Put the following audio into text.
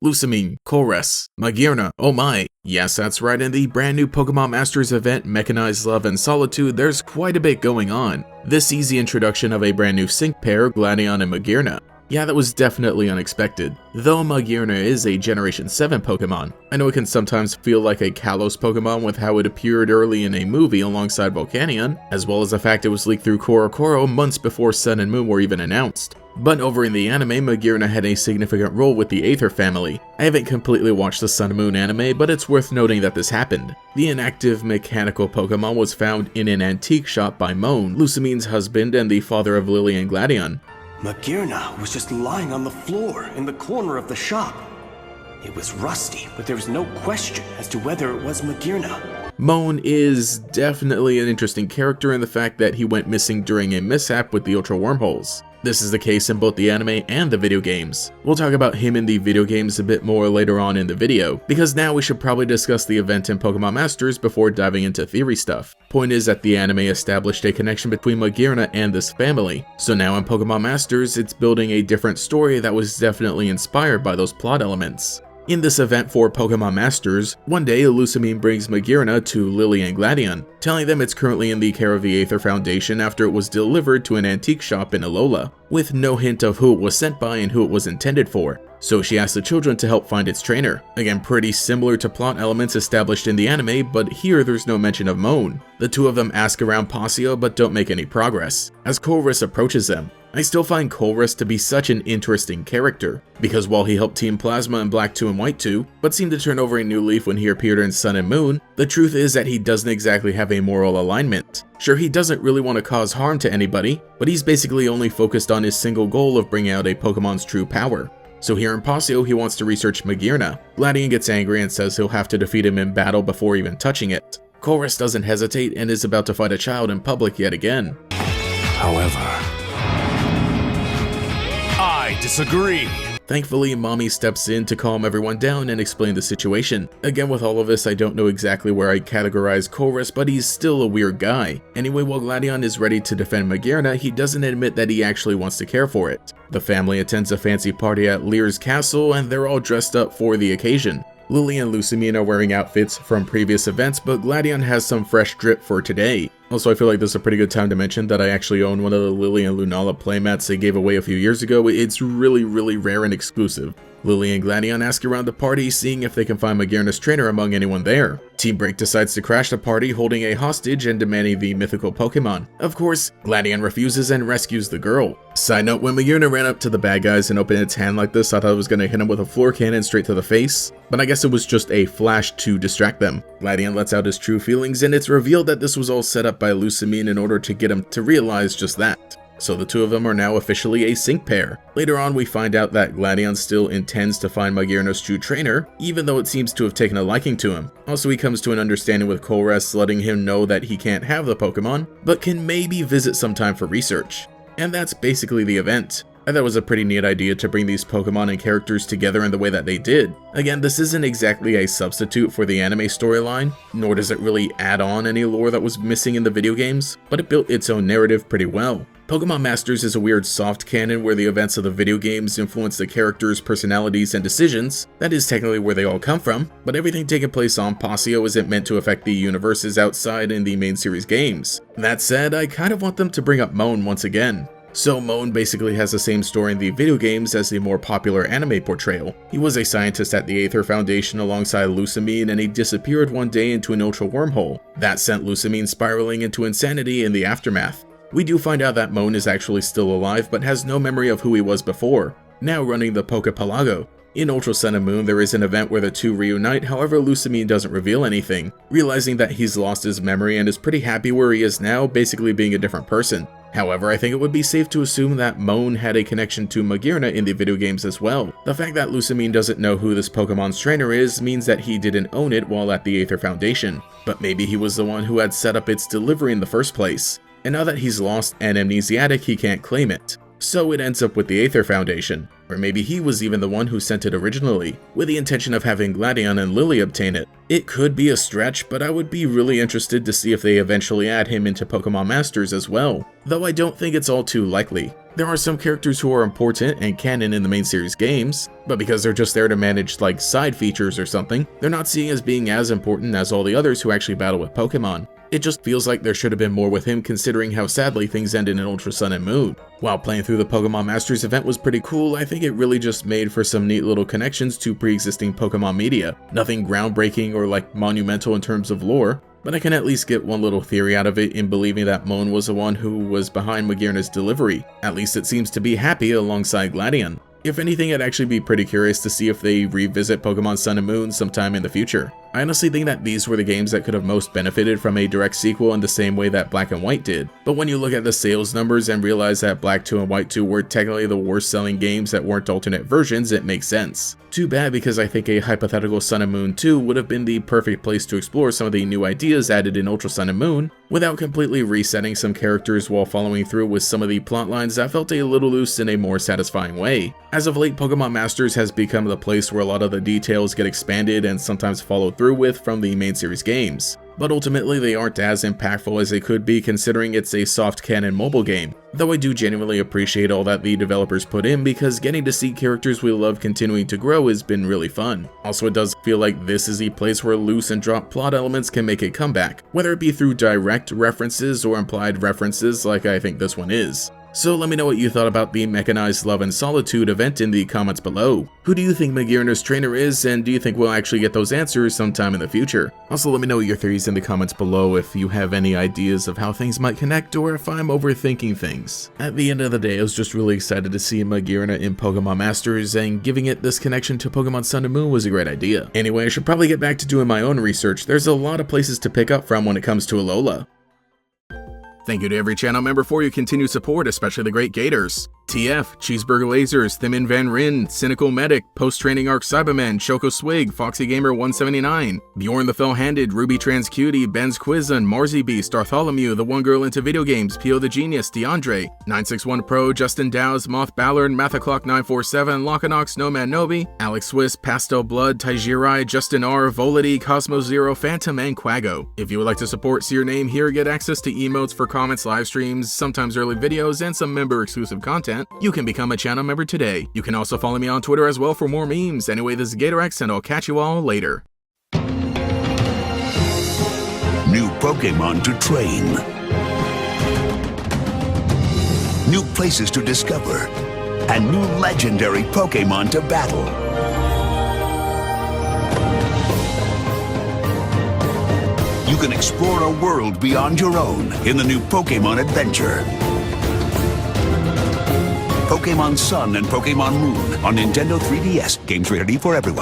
Lusamine, Colress, MAGEARNA, oh my. Yes, that's right, in the brand new Pokemon Masters event, Mechanized Love and Solitude, there's quite a bit going on. This easy introduction of a brand new sync pair, Gladion and MAGEARNA. Yeah, that was definitely unexpected. Though MAGEARNA is a Generation 7 Pokemon, I know it can sometimes feel like a Kalos Pokemon with how it appeared early in a movie alongside Volcanion, as well as the fact it was leaked through Korokoro months before Sun and Moon were even announced. But over in the anime, MAGEARNA had a significant role with the Aether family. I haven't completely watched the Sun and Moon anime, but it's worth noting that this happened. The inactive mechanical Pokemon was found in an antique shop by Moan, Lusamine's husband and the father of Lily and Gladion. MAGEARNA was just lying on the floor in the corner of the shop. It was rusty, but there was no question as to whether it was MAGEARNA. Moan is definitely an interesting character in the fact that he went missing during a mishap with the Ultra Wormholes. This is the case in both the anime and the video games. We'll talk about him in the video games a bit more later on in the video, because now we should probably discuss the event in Pokemon Masters before diving into theory stuff. Point is that the anime established a connection between MAGEARNA and this family, so now in Pokemon Masters it's building a different story that was definitely inspired by those plot elements. In this event for Pokemon Masters, one day Lusamine brings MAGEARNA to Lily and Gladion, telling them it's currently in the care of the Aether Foundation after it was delivered to an antique shop in Alola, with no hint of who it was sent by and who it was intended for. So she asks the children to help find its trainer. Again, pretty similar to plot elements established in the anime, but here there's no mention of Moan. The two of them ask around Pasio but don't make any progress, as Colress approaches them. I still find Colress to be such an interesting character, because while he helped Team Plasma in Black 2 and White 2, but seemed to turn over a new leaf when he appeared in Sun and Moon, the truth is that he doesn't exactly have a moral alignment. Sure, he doesn't really want to cause harm to anybody, but he's basically only focused on his single goal of bringing out a Pokemon's true power. So here in Pasio, he wants to research MAGEARNA. Gladion gets angry and says he'll have to defeat him in battle before even touching it. Colress doesn't hesitate and is about to fight a child in public yet again. However, I disagree. Thankfully, Mommy steps in to calm everyone down and explain the situation. Again, with all of this, I don't know exactly where I categorize Colress, but he's still a weird guy. Anyway, while Gladion is ready to defend MAGEARNA, he doesn't admit that he actually wants to care for it. The family attends a fancy party at Lear's castle, and they're all dressed up for the occasion. Lily and Lusamine are wearing outfits from previous events, but Gladion has some fresh drip for today. Also, I feel like this is a pretty good time to mention that I actually own one of the Lily and Lunala playmats they gave away a few years ago. It's really rare and exclusive. Lily and Gladion ask around the party, seeing if they can find MAGEARNA's trainer among anyone there. Team Break decides to crash the party, holding a hostage and demanding the mythical Pokemon. Of course, Gladion refuses and rescues the girl. Side note, when MAGEARNA ran up to the bad guys and opened its hand like this, I thought it was going to hit him with a floor cannon straight to the face, but I guess it was just a flash to distract them. Gladion lets out his true feelings, and it's revealed that this was all set up by Lusamine in order to get him to realize just that. So the two of them are now officially a sync pair. Later on, we find out that Gladion still intends to find MAGEARNA's true trainer, even though it seems to have taken a liking to him. Also, he comes to an understanding with Colress, letting him know that he can't have the Pokemon, but can maybe visit sometime for research. And that's basically the event. I thought it was a pretty neat idea to bring these Pokemon and characters together in the way that they did. Again, this isn't exactly a substitute for the anime storyline, nor does it really add on any lore that was missing in the video games, but it built its own narrative pretty well. Pokemon Masters is a weird soft canon where the events of the video games influence the characters' personalities and decisions. That is technically where they all come from, but everything taking place on Pasio isn't meant to affect the universes outside in the main series games. That said, I kind of want them to bring up Moan once again. So Moan basically has the same story in the video games as the more popular anime portrayal. He was a scientist at the Aether Foundation alongside Lusamine, and he disappeared one day into an Ultra Wormhole. That sent Lusamine spiraling into insanity in the aftermath. We do find out that Moan is actually still alive, but has no memory of who he was before, now running the Poképalago. In Ultra Sun and Moon, there is an event where the two reunite, however Lusamine doesn't reveal anything, realizing that he's lost his memory and is pretty happy where he is now, basically being a different person. However, I think it would be safe to assume that Moan had a connection to MAGEARNA in the video games as well. The fact that Lusamine doesn't know who this Pokemon's trainer is means that he didn't own it while at the Aether Foundation, but maybe he was the one who had set up its delivery in the first place. And now that he's lost and amnesiac, he can't claim it. So it ends up with the Aether Foundation, or maybe he was even the one who sent it originally, with the intention of having Gladion and Lily obtain it. It could be a stretch, but I would be really interested to see if they eventually add him into Pokemon Masters as well, though I don't think it's all too likely. There are some characters who are important and canon in the main series games, but because they're just there to manage like side features or something, they're not seen as being as important as all the others who actually battle with Pokemon. It just feels like there should have been more with him considering how sadly things ended in Ultra Sun and Moon. While playing through the Pokemon Masters event was pretty cool, I think it really just made for some neat little connections to pre-existing Pokemon media. Nothing groundbreaking or like monumental in terms of lore, but I can at least get one little theory out of it in believing that Moan was the one who was behind Magearna's delivery. At least it seems to be Happy alongside Gladion. If anything, I'd actually be pretty curious to see if they revisit Pokemon Sun and Moon sometime in the future. I honestly think that these were the games that could have most benefited from a direct sequel in the same way that Black and White did. But when you look at the sales numbers and realize that Black 2 and White 2 were technically the worst selling games that weren't alternate versions, it makes sense. Too bad, because I think a hypothetical Sun and Moon 2 would have been the perfect place to explore some of the new ideas added in Ultra Sun and Moon, without completely resetting some characters while following through with some of the plot lines that felt a little loose in a more satisfying way. As of late, Pokemon Masters has become the place where a lot of the details get expanded and sometimes followed through with from the main series games, but ultimately they aren't as impactful as they could be considering it's a soft canon mobile game, though I do genuinely appreciate all that the developers put in because getting to see characters we love continuing to grow has been really fun. Also, it does feel like this is a place where loose and drop plot elements can make a comeback, whether it be through direct references or implied references like I think this one is. So let me know what you thought about the Mechanized Love and Solitude event in the comments below. Who do you think Magearna's trainer is, and do you think we'll actually get those answers sometime in the future? Also, let me know your theories in the comments below if you have any ideas of how things might connect or if I'm overthinking things. At the end of the day, I was just really excited to see Magearna in Pokemon Masters, and giving it this connection to Pokemon Sun and Moon was a great idea. Anyway, I should probably get back to doing my own research. There's a lot of places to pick up from when it comes to Alola. Thank you to every channel member for your continued support, especially the great Gators. TF, Cheeseburger Lasers, Thimin Van Ryn, Cynical Medic, Post-Training Arc Cyberman, Choco Swig, Foxy Gamer 179, Bjorn the Fell-Handed, Ruby Trans Cutie, Ben's Quizzon, Marzi Beast, Bartholomew, The One Girl Into Video Games, Pio the Genius, DeAndre, 961 Pro, Justin Dowes, Moth Ballard, Mathaclock 947, Lockanox, Nomad Nobi, Alex Swiss, Pastel Blood, Taijirai, Justin R, Volity, Cosmos Zero, Phantom, and Quago. If you would like to support, see your name here, get access to emotes for comments, live streams, sometimes early videos, and some member-exclusive content, you can become a channel member today. You can also follow me on Twitter as well for more memes. Anyway, this is GatorX, and I'll catch you all later. New Pokémon to train. New places to discover. And new legendary Pokémon to battle. You can explore a world beyond your own in the new Pokémon Adventure. Pokémon Sun and Pokémon Moon on Nintendo 3DS. Games rated E for everyone.